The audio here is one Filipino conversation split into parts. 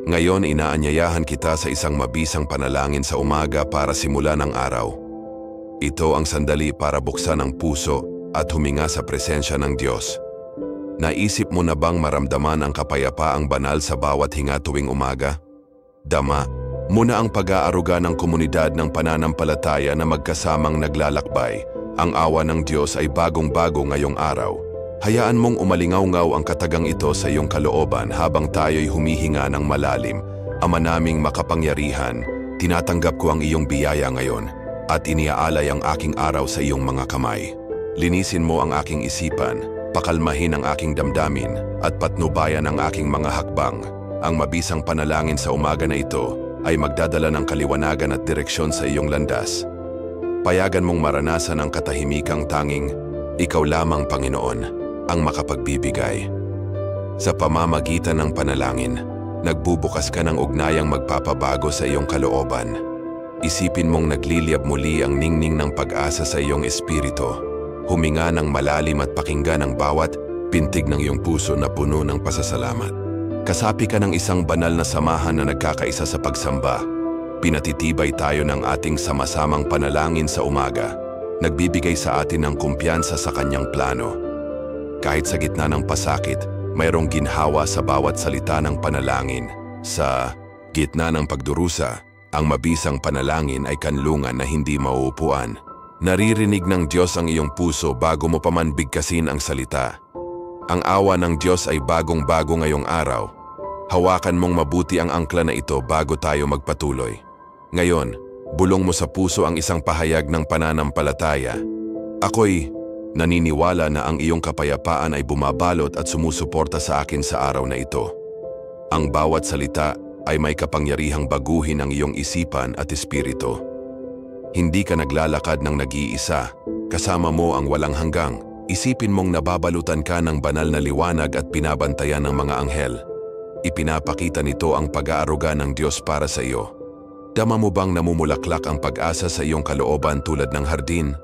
Ngayon inaanyayahan kita sa isang mabisang panalangin sa umaga para simulan ang araw. Ito ang sandali para buksan ang puso at huminga sa presensya ng Diyos. Naisip mo na bang maramdaman ang kapayapaang banal sa bawat hinga tuwing umaga? Dama mo na ang pag-aaruga ng komunidad ng pananampalataya na magkasamang naglalakbay. Ang awa ng Diyos ay bagong-bago ngayong araw. Hayaan mong umalingaw-ngaw ang katagang ito sa iyong kalooban habang tayo'y humihinga ng malalim. Ama naming makapangyarihan, tinatanggap ko ang iyong biyaya ngayon at iniaalay ang aking araw sa iyong mga kamay. Linisin mo ang aking isipan, pakalmahin ang aking damdamin at patnubayan ang aking mga hakbang. Ang mabisang panalangin sa umaga na ito ay magdadala ng kaliwanagan at direksyon sa iyong landas. Payagan mong maranasan ang katahimikang tanging ikaw lamang, Panginoon, ang makapagbibigay. Sa pamamagitan ng panalangin, nagbubukas ka ng ugnayang magpapabago sa iyong kalooban. Isipin mong nagliliyab muli ang ningning ng pag-asa sa iyong espiritu. Huminga ng malalim at pakinggan ang bawat pintig ng iyong puso na puno ng pasasalamat. Kasapi ka ng isang banal na samahan na nagkakaisa sa pagsamba. Pinatitibay tayo ng ating sama-samang panalangin sa umaga. Nagbibigay sa atin ng kumpiyansa sa kanyang plano. Kahit sa gitna ng pasakit, mayroong ginhawa sa bawat salita ng panalangin. Sa gitna ng pagdurusa, ang mabisang panalangin ay kanlungan na hindi mauupuan. Naririnig ng Diyos ang iyong puso bago mo pa man bigkasin ang salita. Ang awa ng Diyos ay bagong-bago ngayong araw. Hawakan mong mabuti ang angkla na ito bago tayo magpatuloy. Ngayon, bulong mo sa puso ang isang pahayag ng pananampalataya. Ako'y naniniwala na ang iyong kapayapaan ay bumabalot at sumusuporta sa akin sa araw na ito. Ang bawat salita ay may kapangyarihang baguhin ang iyong isipan at espiritu. Hindi ka naglalakad ng nag-iisa, kasama mo ang walang hanggang. Isipin mong nababalutan ka ng banal na liwanag at pinabantayan ng mga anghel. Ipinapakita nito ang pag-aaruga ng Diyos para sa iyo. Dama mo bang namumulaklak ang pag-asa sa iyong kalooban tulad ng hardin?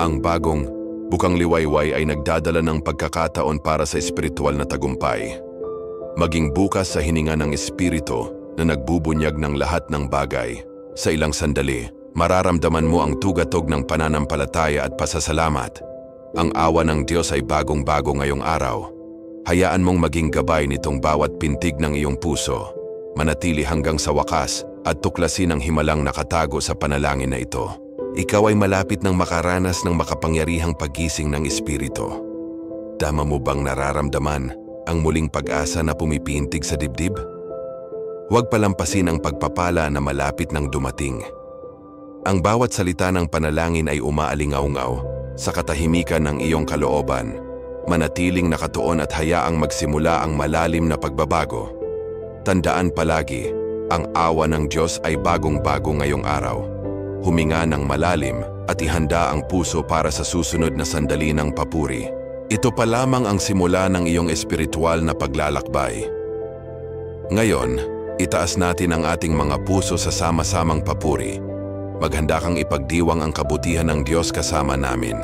Ang bagong, bukang liwayway ay nagdadala ng pagkakataon para sa espiritual na tagumpay. Maging bukas sa hininga ng espiritu na nagbubunyag ng lahat ng bagay. Sa ilang sandali, mararamdaman mo ang tugatog ng pananampalataya at pasasalamat. Ang awa ng Diyos ay bagong-bago ngayong araw. Hayaan mong maging gabay nitong bawat pintig ng iyong puso. Manatili hanggang sa wakas at tuklasin ang himalang nakatago sa panalangin na ito. Ikaw ay malapit ng makaranas ng makapangyarihang paggising ng espiritu. Dama mo bang nararamdaman ang muling pag-asa na pumipintig sa dibdib? Huwag palampasin ang pagpapala na malapit ng dumating. Ang bawat salita ng panalangin ay umaalingaw-ngaw sa katahimikan ng iyong kalooban. Manatiling nakatuon at hayaang magsimula ang malalim na pagbabago. Tandaan palagi, ang awa ng Diyos ay bagong-bago ngayong araw. Huminga ng malalim at ihanda ang puso para sa susunod na sandali ng papuri. Ito pa lamang ang simula ng iyong espiritual na paglalakbay. Ngayon, itaas natin ang ating mga puso sa sama-samang papuri. Maghanda kang ipagdiwang ang kabutihan ng Diyos kasama namin.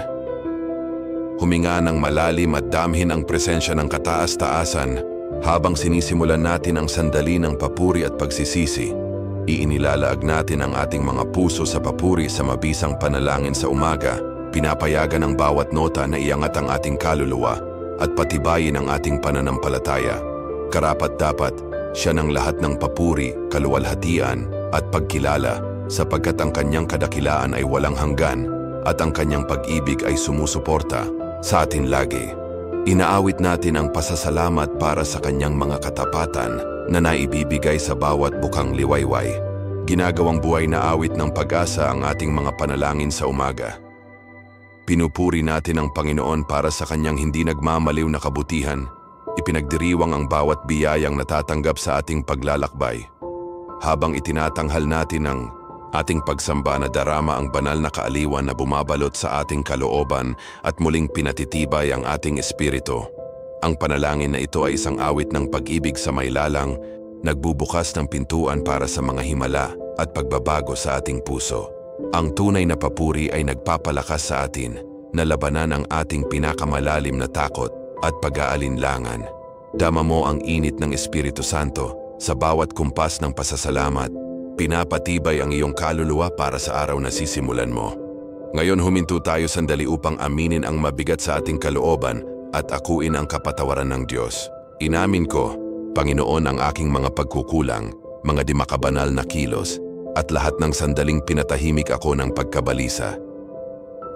Huminga ng malalim at damhin ang presensya ng kataas-taasan habang sinisimulan natin ang sandali ng papuri at pagsisisi. Iinilalaag natin ang ating mga puso sa papuri sa mabisang panalangin sa umaga. Pinapayagan ang bawat nota na iangat ang ating kaluluwa at patibayin ang ating pananampalataya. Karapat-dapat siya ng lahat ng papuri, kaluwalhatian at pagkilala sapagkat ang kanyang kadakilaan ay walang hanggan at ang kanyang pag-ibig ay sumusuporta sa atin lagi. Inaawit natin ang pasasalamat para sa kanyang mga katapatan na naibibigay sa bawat bukang liwayway. Ginagawang buhay na awit ng pag-asa ang ating mga panalangin sa umaga. Pinupuri natin ang Panginoon para sa kanyang hindi nagmamaliw na kabutihan. Ipinagdiriwang ang bawat biyayang natatanggap sa ating paglalakbay. Habang itinatanghal natin ang ating pagsamba na darama ang banal na kaaliwan na bumabalot sa ating kalooban at muling pinatitibay ang ating espiritu. Ang panalangin na ito ay isang awit ng pag-ibig sa mailalang, nagbubukas ng pintuan para sa mga himala at pagbabago sa ating puso. Ang tunay na papuri ay nagpapalakas sa atin na labanan ang ating pinakamalalim na takot at pag-aalinlangan. Dama mo ang init ng Espiritu Santo Sa bawat kumpas ng pasasalamat, pinapatibay ang iyong kaluluwa para sa araw na sisimulan mo. Ngayon huminto tayo sandali upang aminin ang mabigat sa ating kalooban at akuin ang kapatawaran ng Diyos. Inamin ko, Panginoon, ang aking mga pagkukulang, mga di makabanal na kilos, at lahat ng sandaling pinatahimik ako ng pagkabalisa.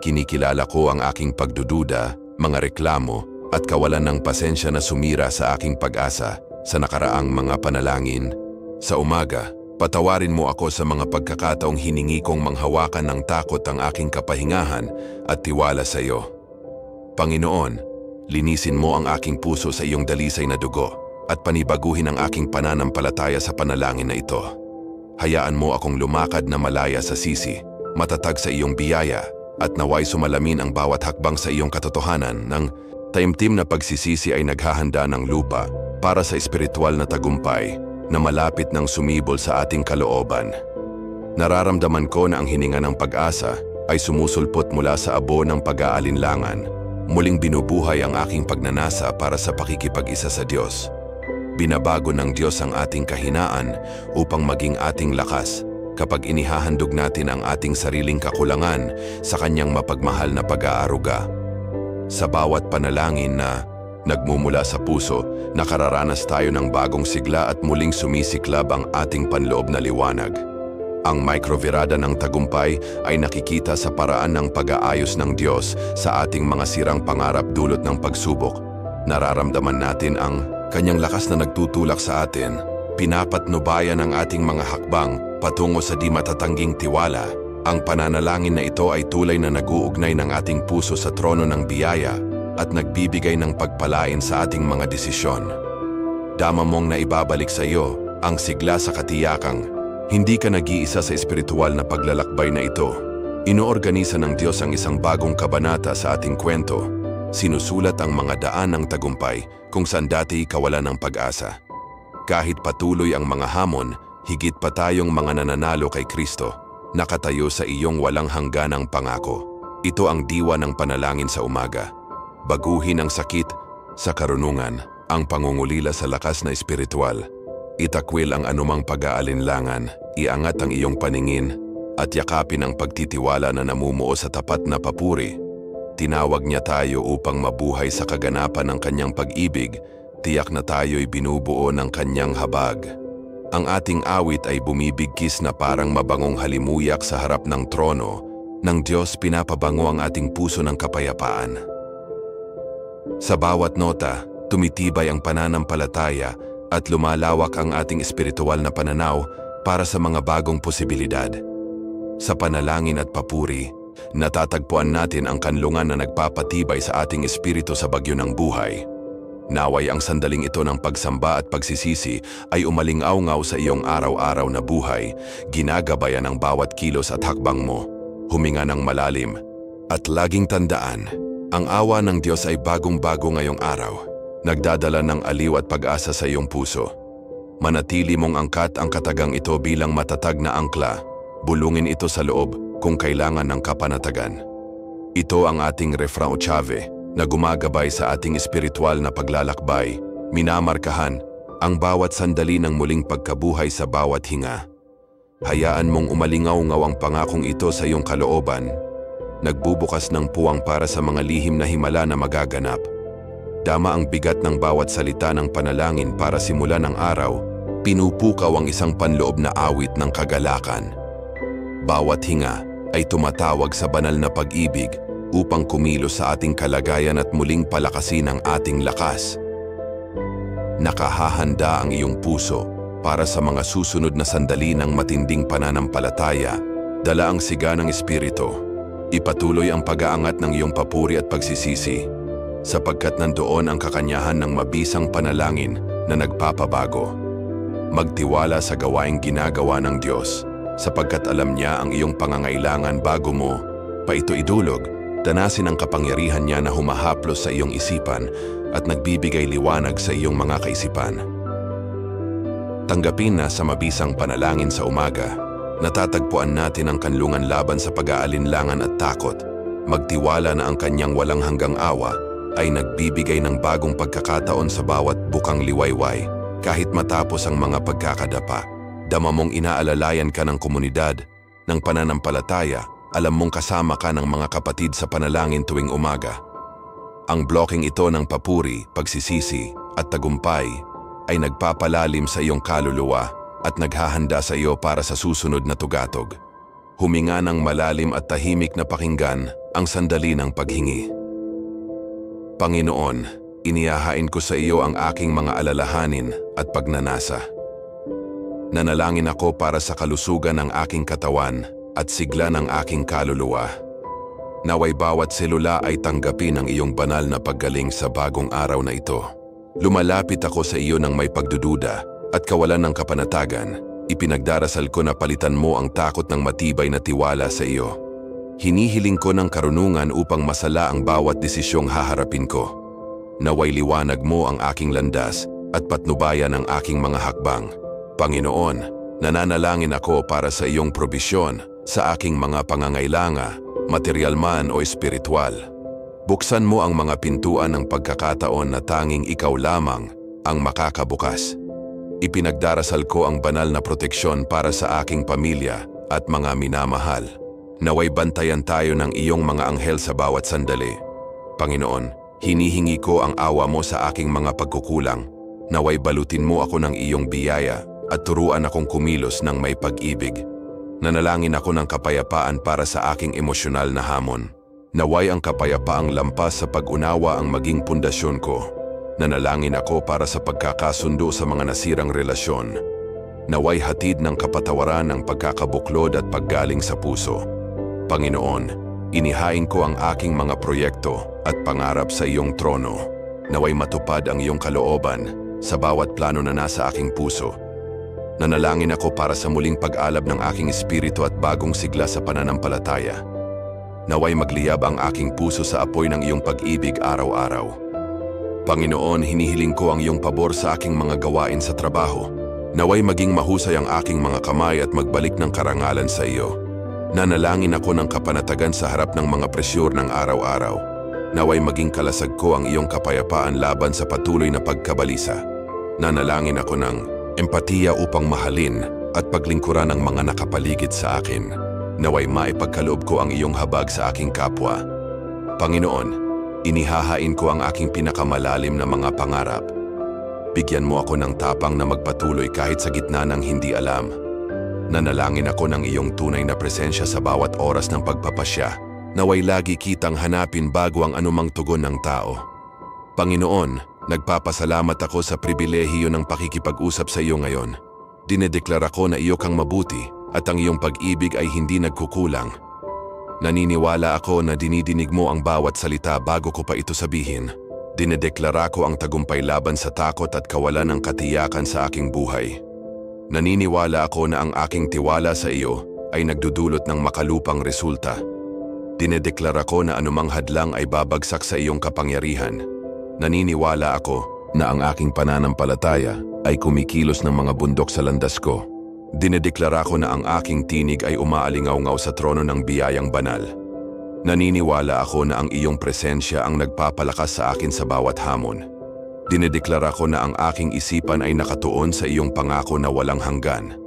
Kinikilala ko ang aking pagdududa, mga reklamo, at kawalan ng pasensya na sumira sa aking pag-asa sa nakaraang mga panalangin. Sa umaga, patawarin mo ako sa mga pagkakataong hiningi kong manghawakan ng takot ang aking kapahingahan at tiwala sa iyo. Panginoon, linisin mo ang aking puso sa iyong dalisay na dugo at panibaguhin ang aking pananampalataya sa panalangin na ito. Hayaan mo akong lumakad na malaya sa sisi, matatag sa iyong biyaya, at naway sumalamin ang bawat hakbang sa iyong katotohanan ng taimtim na pagsisisi ay naghahanda ng lupa para sa espiritual na tagumpay na malapit ng sumibol sa ating kalooban. Nararamdaman ko na ang hininga ng pag-asa ay sumusulpot mula sa abo ng pag-aalinlangan. Muling binubuhay ang aking pagnanasa para sa pakikipag-isa sa Diyos. Binabago ng Diyos ang ating kahinaan upang maging ating lakas kapag inihahandog natin ang ating sariling kakulangan sa Kanyang mapagmahal na pag-aaruga. Sa bawat panalangin na nagmumula sa puso, nakararanas tayo ng bagong sigla at muling sumisiklab ang ating panloob na liwanag. Ang mikrovirada ng tagumpay ay nakikita sa paraan ng pag-aayos ng Diyos sa ating mga sirang pangarap dulot ng pagsubok. Nararamdaman natin ang Kanyang lakas na nagtutulak sa atin, pinapatnubayan ang ating mga hakbang patungo sa di matatangging tiwala. Ang pananalangin na ito ay tulay na nag-uugnay ng ating puso sa trono ng biyaya at nagbibigay ng pagpalain sa ating mga desisyon. Dama mong naibabalik sa iyo ang sigla sa katiyakang hindi ka nag-iisa sa espiritual na paglalakbay na ito. Inoorganisa ng Diyos ang isang bagong kabanata sa ating kwento. Sinusulat ang mga daan ng tagumpay kung saan dati kawalan ng pag-asa. Kahit patuloy ang mga hamon, higit pa tayong mga nananalo kay Kristo, nakatayo sa iyong walang hangganang pangako. Ito ang diwa ng panalangin sa umaga. Baguhin ang sakit sa karunungan, ang pangungulila sa lakas na espiritual. Itakwil ang anumang pag-aalinlangan, iangat ang iyong paningin, at yakapin ang pagtitiwala na namumuo sa tapat na papuri. Tinawag niya tayo upang mabuhay sa kaganapan ng Kanyang pag-ibig, tiyak na tayo'y binubuo ng Kanyang habag. Ang ating awit ay bumibigkis na parang mabangong halimuyak sa harap ng trono ng Diyos. Pinapabango ang ating puso ng kapayapaan. Sa bawat nota, tumitibay ang pananampalataya at lumalawak ang ating espiritual na pananaw para sa mga bagong posibilidad. Sa panalangin at papuri, natatagpuan natin ang kanlungan na nagpapatibay sa ating espiritu sa bagyo ng buhay. Naway ang sandaling ito ng pagsamba at pagsisisi ay umalingaw-ngaw sa iyong araw-araw na buhay, ginagabayan ang bawat kilos at hakbang mo. Huminga ng malalim at laging tandaan, ang awa ng Diyos ay bagong-bago ngayong araw, nagdadala ng aliw at pag-asa sa iyong puso. Manatili mong angkat ang katagang ito bilang matatag na angkla, bulungin ito sa loob kung kailangan ng kapanatagan. Ito ang ating refrain o chave na gumagabay sa ating espiritual na paglalakbay, minamarkahan ang bawat sandali ng muling pagkabuhay sa bawat hinga. Hayaan mong umalingaw-ngaw ang pangakong ito sa iyong kalooban, nagbubukas ng puwang para sa mga lihim na himala na magaganap. Dama ang bigat ng bawat salita ng panalangin para simulan ang araw, pinupukaw ang isang panloob na awit ng kagalakan. Bawat hinga ay tumatawag sa banal na pag-ibig upang kumilos sa ating kalagayan at muling palakasin ang ating lakas. Nakahahanda ang iyong puso para sa mga susunod na sandali ng matinding pananampalataya, dala ang siga ng espiritu. Ipatuloy ang pag-aangat ng iyong papuri at pagsisisi, sapagkat nandoon ang kakanyahan ng mabisang panalangin na nagpapabago. Magtiwala sa gawaing ginagawa ng Diyos, sapagkat alam niya ang iyong pangangailangan bago mo pa ito idulog. Danasin ang kapangyarihan niya na humahaplos sa iyong isipan at nagbibigay liwanag sa iyong mga kaisipan. Tanggapin na sa mabisang panalangin sa umaga, natatagpuan natin ang kanlungan laban sa pag-aalinlangan at takot. Magtiwala na ang kanyang walang hanggang awa ay nagbibigay ng bagong pagkakataon sa bawat bukang liwayway. Kahit matapos ang mga pagkakadapa, dama mong inaalalayan ka ng komunidad, ng pananampalataya, alam mong kasama ka ng mga kapatid sa panalangin tuwing umaga. Ang blocking ito ng papuri, pagsisisi at tagumpay ay nagpapalalim sa iyong kaluluwa at naghahanda sa iyo para sa susunod na tugatog. Huminga ng malalim at tahimik na pakinggan ang sandali ng paghingi. Panginoon, inihahain ko sa iyo ang aking mga alalahanin at pagnanasa. Nanalangin ako para sa kalusugan ng aking katawan at sigla ng aking kaluluwa. Naway bawat selula ay tanggapin ang iyong banal na paggaling sa bagong araw na ito. Lumalapit ako sa iyo ng may pagdududa at kawalan ng kapanatagan. Ipinagdarasal ko na palitan mo ang takot ng matibay na tiwala sa iyo. Hinihiling ko ng karunungan upang masala ang bawat desisyong haharapin ko. Naway liwanag mo ang aking landas at patnubayan ang aking mga hakbang. Panginoon, nananalangin ako para sa iyong probisyon sa aking mga pangangailangan, material man o espiritual. Buksan mo ang mga pintuan ng pagkakataon na tanging ikaw lamang ang makakabukas. Ipinagdarasal ko ang banal na proteksyon para sa aking pamilya at mga minamahal. Naway bantayan tayo ng iyong mga anghel sa bawat sandali. Panginoon, hinihingi ko ang awa mo sa aking mga pagkukulang. Naway balutin mo ako ng iyong biyaya at turuan akong kumilos ng may pag-ibig. Nanalangin ako ng kapayapaan para sa aking emosyonal na hamon. Naway ang kapayapaang lampas sa pag-unawa ang maging pundasyon ko. Nanalangin ako para sa pagkakasundo sa mga nasirang relasyon. Naway hatid ng kapatawaran ng pagkakabuklod at paggaling sa puso. Panginoon, inihain ko ang aking mga proyekto at pangarap sa iyong trono. Naway matupad ang iyong kalooban sa bawat plano na nasa aking puso. Nanalangin ako para sa muling pag-alab ng aking espiritu at bagong sigla sa pananampalataya. Naway magliyab ang aking puso sa apoy ng iyong pag-ibig araw-araw. Panginoon, hinihiling ko ang iyong pabor sa aking mga gawain sa trabaho. Naway maging mahusay ang aking mga kamay at magbalik ng karangalan sa iyo. Nanalangin ako ng kapanatagan sa harap ng mga presyur ng araw-araw. Naway maging kalasag ko ang iyong kapayapaan laban sa patuloy na pagkabalisa. Nanalangin ako ng empatiya upang mahalin at paglingkuran ang mga nakapaligid sa akin. Naway maipagkaloob ko ang iyong habag sa aking kapwa. Panginoon, inihahain ko ang aking pinakamalalim na mga pangarap. Bigyan mo ako ng tapang na magpatuloy kahit sa gitna ng hindi alam. Nanalangin ako ng iyong tunay na presensya sa bawat oras ng pagpapasya. Naway lagi kitang hanapin bago ang anumang tugon ng tao. Panginoon, nagpapasalamat ako sa pribilehiyo ng pakikipag-usap sa iyo ngayon. Dinedeklara ko na iyo kang mabuti at ang iyong pag-ibig ay hindi nagkukulang. Naniniwala ako na dinidinig mo ang bawat salita bago ko pa ito sabihin. Dinedeklara ko ang tagumpay laban sa takot at kawalan ng katiyakan sa aking buhay. Naniniwala ako na ang aking tiwala sa iyo ay nagdudulot ng makalupang resulta. Dinedeklara ko na anumang hadlang ay babagsak sa iyong kapangyarihan. Naniniwala ako na ang aking pananampalataya ay kumikilos ng mga bundok sa landas ko. Dinedeklara ko na ang aking tinig ay umaalingaw-ngaw sa trono ng biyayang banal. Naniniwala ako na ang iyong presensya ang nagpapalakas sa akin sa bawat hamon. Dinedeklara ko na ang aking isipan ay nakatuon sa iyong pangako na walang hanggan.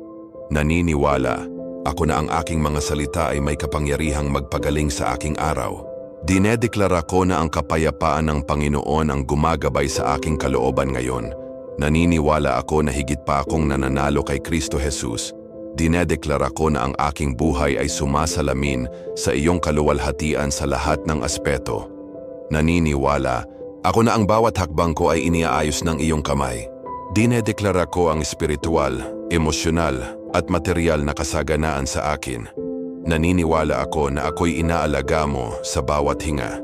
Naniniwala ako na ang aking mga salita ay may kapangyarihang magpagaling sa aking araw. Dinedeklara ko na ang kapayapaan ng Panginoon ang gumagabay sa aking kalooban ngayon. Naniniwala ako na higit pa akong nananalo kay Kristo Jesus. Dinedeklara ko na ang aking buhay ay sumasalamin sa iyong kaluwalhatian sa lahat ng aspeto. Naniniwala ako na ang bawat hakbang ko ay iniaayos ng iyong kamay. Dinedeklara ko ang espiritual, emosyonal at material na kasaganaan sa akin. Naniniwala ako na ako'y inaalaga mo sa bawat hinga.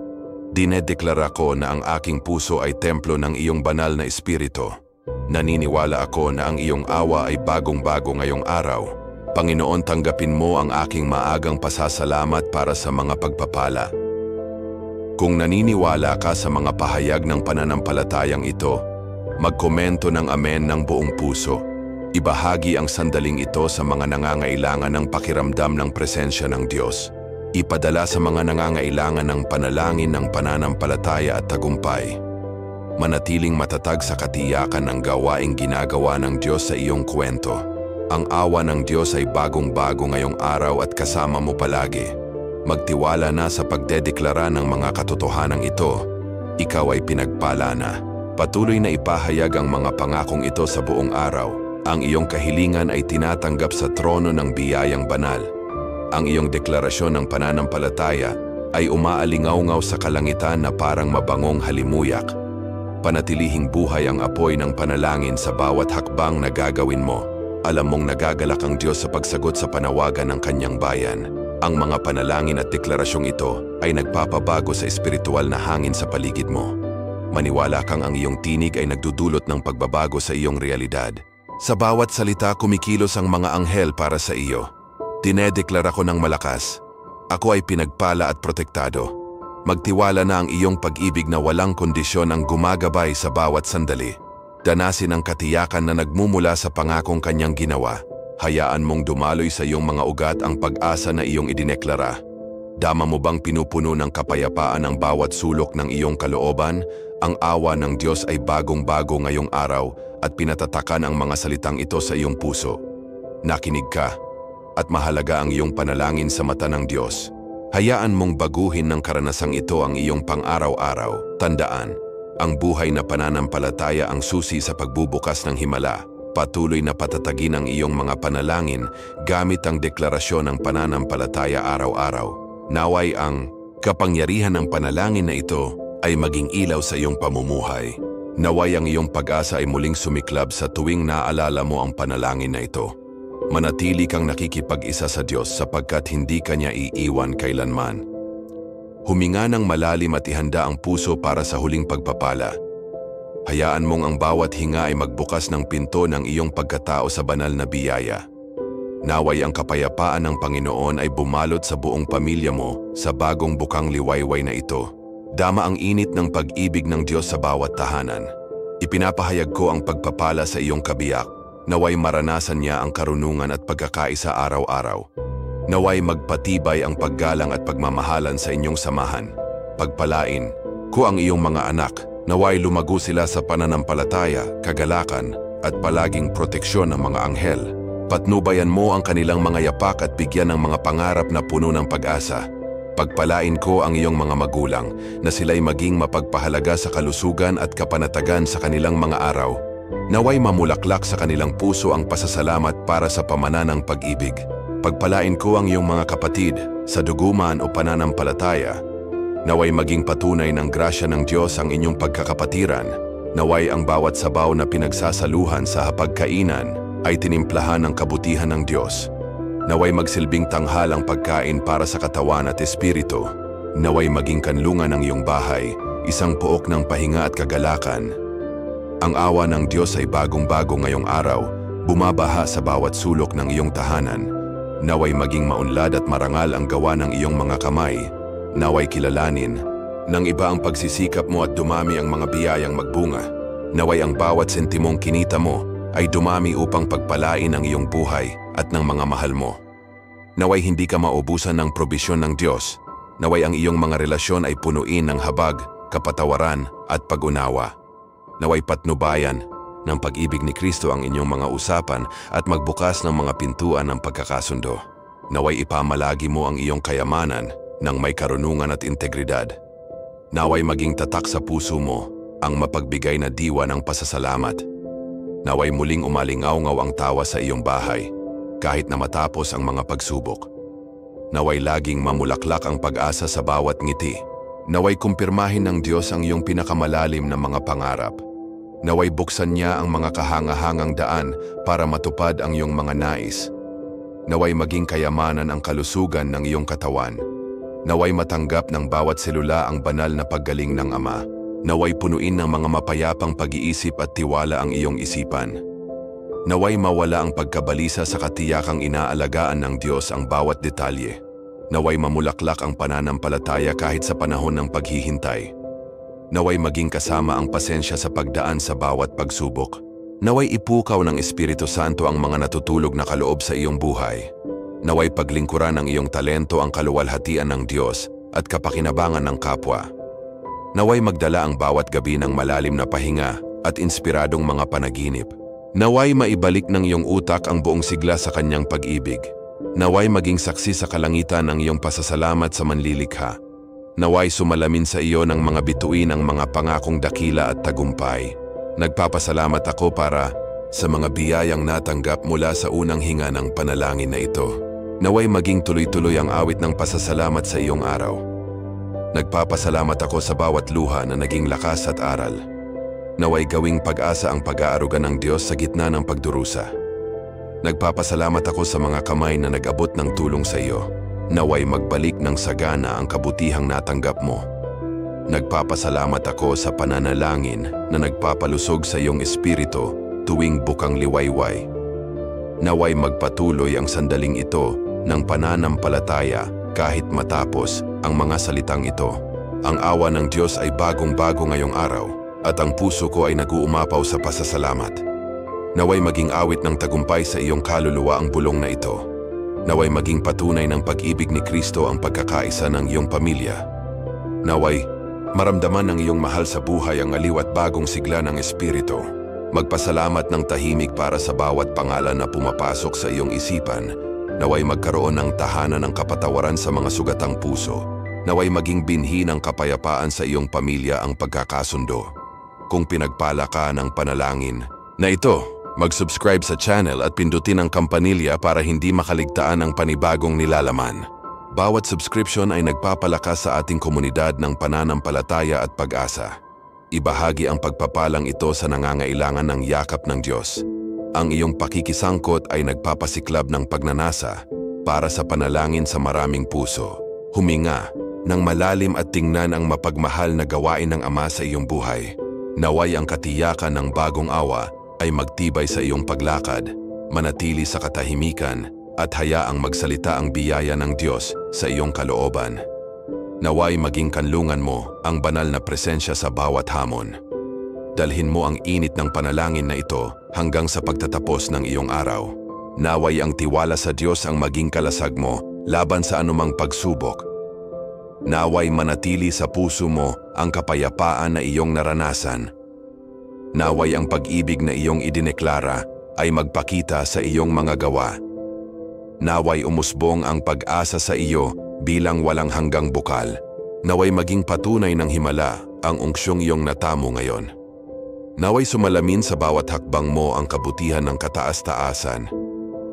Dinedeklara ko na ang aking puso ay templo ng iyong banal na espiritu. Naniniwala ako na ang iyong awa ay bagong-bago ngayong araw. Panginoon, tanggapin mo ang aking maagang pasasalamat para sa mga pagpapala. Kung naniniwala ka sa mga pahayag ng pananampalatayang ito, magkomento ng amen ng buong puso. Ibahagi ang sandaling ito sa mga nangangailangan ng pakiramdam ng presensya ng Diyos. Ipadala sa mga nangangailangan ng panalangin ng pananampalataya at tagumpay. Manatiling matatag sa katiyakan ng gawaing ginagawa ng Diyos sa iyong kwento. Ang awa ng Diyos ay bagong-bago ngayong araw at kasama mo palagi. Magtiwala na sa pagdedeklara ng mga katotohanang ito. Ikaw ay pinagpala na. Patuloy na ipahayag ang mga pangakong ito sa buong araw. Ang iyong kahilingan ay tinatanggap sa trono ng biyayang banal. Ang iyong deklarasyon ng pananampalataya ay umaalingaw-ngaw sa kalangitan na parang mabangong halimuyak. Panatilihing buhay ang apoy ng panalangin sa bawat hakbang na gagawin mo. Alam mong nagagalak ang Diyos sa pagsagot sa panawagan ng kanyang bayan. Ang mga panalangin at deklarasyong ito ay nagpapabago sa espiritual na hangin sa paligid mo. Maniwala kang ang iyong tinig ay nagdudulot ng pagbabago sa iyong realidad. Sa bawat salita kumikilos ang mga anghel para sa iyo. Dinedeklara ko ng malakas, ako ay pinagpala at protektado. Magtiwala na ang iyong pag-ibig na walang kondisyon ang gumagabay sa bawat sandali. Danasin ang katiyakan na nagmumula sa pangakong kanyang ginawa. Hayaan mong dumaloy sa iyong mga ugat ang pag-asa na iyong idineklara. Dama mo bang pinupuno ng kapayapaan ang bawat sulok ng iyong kalooban? Ang awa ng Diyos ay bagong-bago ngayong araw at pinatatakan ang mga salitang ito sa iyong puso. Nakinig ka at mahalaga ang iyong panalangin sa mata ng Diyos. Hayaan mong baguhin ng karanasang ito ang iyong pang-araw-araw. Tandaan, ang buhay na pananampalataya ang susi sa pagbubukas ng himala. Patuloy na patatagin ang iyong mga panalangin gamit ang deklarasyon ng pananampalataya araw-araw. Naway ang kapangyarihan ng panalangin na ito ay maging ilaw sa iyong pamumuhay. Naway ang iyong pag-asa ay muling sumiklab sa tuwing naalala mo ang panalangin na ito. Manatili kang nakikipag-isa sa Diyos sapagkat hindi Kanya iiwan kailanman. Huminga ng malalim at ihanda ang puso para sa huling pagpapala. Hayaan mong ang bawat hinga ay magbukas ng pinto ng iyong pagkatao sa banal na biyaya. Naway ang kapayapaan ng Panginoon ay bumalot sa buong pamilya mo sa bagong bukang liwayway na ito. Dama ang init ng pag-ibig ng Diyos sa bawat tahanan. Ipinapahayag ko ang pagpapala sa iyong kabiyak. Naway maranasan niya ang karunungan at pagkakaisa araw-araw. Naway magpatibay ang paggalang at pagmamahalan sa inyong samahan. Pagpalain ko ang iyong mga anak. Naway lumago sila sa pananampalataya, kagalakan at palaging proteksyon ng mga anghel. Patnubayan mo ang kanilang mga yapak at bigyan ng mga pangarap na puno ng pag-asa. Pagpalain ko ang iyong mga magulang na sila'y maging mapagpahalaga sa kalusugan at kapanatagan sa kanilang mga araw. Naway mamulaklak sa kanilang puso ang pasasalamat para sa pamanan ng pag-ibig. Pagpalain ko ang iyong mga kapatid sa duguman o pananampalataya. Naway maging patunay ng grasya ng Diyos ang inyong pagkakapatiran. Naway ang bawat sabaw na pinagsasaluhan sa hapagkainan ay tinimplahan ng kabutihan ng Diyos. Naway magsilbing tanghal ang pagkain para sa katawan at espiritu. Naway maging kanlungan ng iyong bahay, isang pook ng pahinga at kagalakan. Ang awa ng Diyos ay bagong-bago ngayong araw, bumabaha sa bawat sulok ng iyong tahanan. Naway maging maunlad at marangal ang gawa ng iyong mga kamay. Naway kilalanin ng iba ang pagsisikap mo at dumami ang mga biyayang magbunga. Naway ang bawat sentimong kinita mo ay dumami upang pagpalain ang iyong buhay at ng mga mahal mo. Naway hindi ka maubusan ng probisyon ng Diyos. Naway ang iyong mga relasyon ay punuin ng habag, kapatawaran at pag-unawa. Naway patnubayan ng pag-ibig ni Kristo ang inyong mga usapan at magbukas ng mga pintuan ng pagkakasundo. Naway ipamalagi mo ang iyong kayamanan ng may karunungan at integridad. Naway maging tatak sa puso mo ang mapagbigay na diwa ng pasasalamat. Naway muling umalingaw-ngaw ang tawa sa iyong bahay kahit na matapos ang mga pagsubok. Naway laging mamulaklak ang pag-asa sa bawat ngiti. Naway kumpirmahin ng Diyos ang iyong pinakamalalim na mga pangarap. Naway buksan niya ang mga kahangahangang daan para matupad ang iyong mga nais. Naway maging kayamanan ang kalusugan ng iyong katawan. Naway matanggap ng bawat selula ang banal na paggaling ng Ama. Naway punuin ng mga mapayapang pag-iisip at tiwala ang iyong isipan. Naway mawala ang pagkabalisa sa katiyakang inaalagaan ng Diyos ang bawat detalye. Naway mamulaklak ang pananampalataya kahit sa panahon ng paghihintay. Naway maging kasama ang pasensya sa pagdaan sa bawat pagsubok. Naway ipukaw ng Espiritu Santo ang mga natutulog na kaloob sa iyong buhay. Naway paglingkuran ng iyong talento ang kaluwalhatian ng Diyos at kapakinabangan ng kapwa. Naway magdala ang bawat gabi ng malalim na pahinga at inspiradong mga panaginip. Naway maibalik ng iyong utak ang buong sigla sa kanyang pag-ibig. Naway maging saksi sa kalangitan ng iyong pasasalamat sa manlilikha. Naway sumalamin sa iyo ng mga bituin ang mga pangakong dakila at tagumpay. Nagpapasalamat ako para sa mga biyayang natanggap mula sa unang hinga ng panalangin na ito. Naway maging tuloy-tuloy ang awit ng pasasalamat sa iyong araw. Nagpapasalamat ako sa bawat luha na naging lakas at aral. Naway gawing pag-asa ang pag-aaruga ng Diyos sa gitna ng pagdurusa. Nagpapasalamat ako sa mga kamay na nag-abot ng tulong sa iyo. Naway magbalik ng sagana ang kabutihang natanggap mo. Nagpapasalamat ako sa pananalangin na nagpapalusog sa iyong espiritu tuwing bukang liwayway. Naway magpatuloy ang sandaling ito ng pananampalataya kahit matapos ang mga salitang ito. Ang awa ng Diyos ay bagong-bago ngayong araw at ang puso ko ay nag-uumapaw sa pasasalamat. Naway maging awit ng tagumpay sa iyong kaluluwa ang bulong na ito. Naway maging patunay ng pag-ibig ni Kristo ang pagkakaisa ng iyong pamilya. Naway maramdaman ng iyong mahal sa buhay ang aliw at bagong sigla ng espiritu. Magpasalamat ng tahimik para sa bawat pangalan na pumapasok sa iyong isipan. Naway magkaroon ng tahanan ng kapatawaran sa mga sugatang puso. Naway maging binhi ng kapayapaan sa iyong pamilya ang pagkakasundo. Kung pinagpala ka ng panalangin na ito, mag-subscribe sa channel at pindutin ang kampanilya para hindi makaligtaan ang panibagong nilalaman. Bawat subscription ay nagpapalakas sa ating komunidad ng pananampalataya at pag-asa. Ibahagi ang pagpapalang ito sa nangangailangan ng yakap ng Diyos. Ang iyong pakikisangkot ay nagpapasiklab ng pagnanasa para sa panalangin sa maraming puso. Huminga ng malalim at tingnan ang mapagmahal na gawain ng Ama sa iyong buhay. Naway ang katiyakan ng bagong awa ay magtibay sa iyong paglakad, manatili sa katahimikan at hayaang magsalita ang biyaya ng Diyos sa iyong kalooban. Naway maging kanlungan mo ang banal na presensya sa bawat hamon. Dalhin mo ang init ng panalangin na ito hanggang sa pagtatapos ng iyong araw. Naway ang tiwala sa Diyos ang maging kalasag mo laban sa anumang pagsubok. Naway manatili sa puso mo ang kapayapaan na iyong naranasan. Naway ang pag-ibig na iyong idineklara ay magpakita sa iyong mga gawa. Naway umusbong ang pag-asa sa iyo bilang walang hanggang bukal. Naway maging patunay ng himala ang ungsyong iyong natamo ngayon. Naway sumalamin sa bawat hakbang mo ang kabutihan ng kataas-taasan.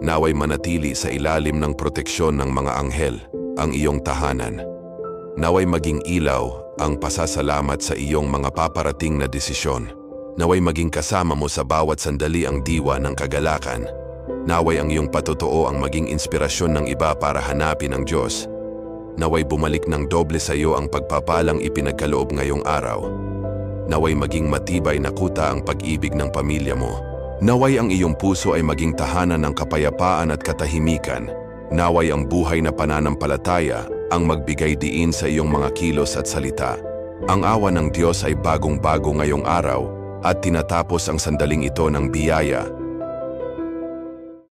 Naway manatili sa ilalim ng proteksyon ng mga anghel ang iyong tahanan. Naway maging ilaw ang pasasalamat sa iyong mga paparating na desisyon. Naway maging kasama mo sa bawat sandali ang diwa ng kagalakan. Naway ang iyong patotoo ang maging inspirasyon ng iba para hanapin ang Diyos. Naway bumalik ng doble sa iyo ang pagpapalang ipinagkaloob ngayong araw. Naway maging matibay na kuta ang pag-ibig ng pamilya mo. Naway ang iyong puso ay maging tahanan ng kapayapaan at katahimikan. Naway ang buhay na pananampalataya ang magbigay diin sa iyong mga kilos at salita. Ang awa ng Diyos ay bagong-bago ngayong araw at tinatapos ang sandaling ito ng biyaya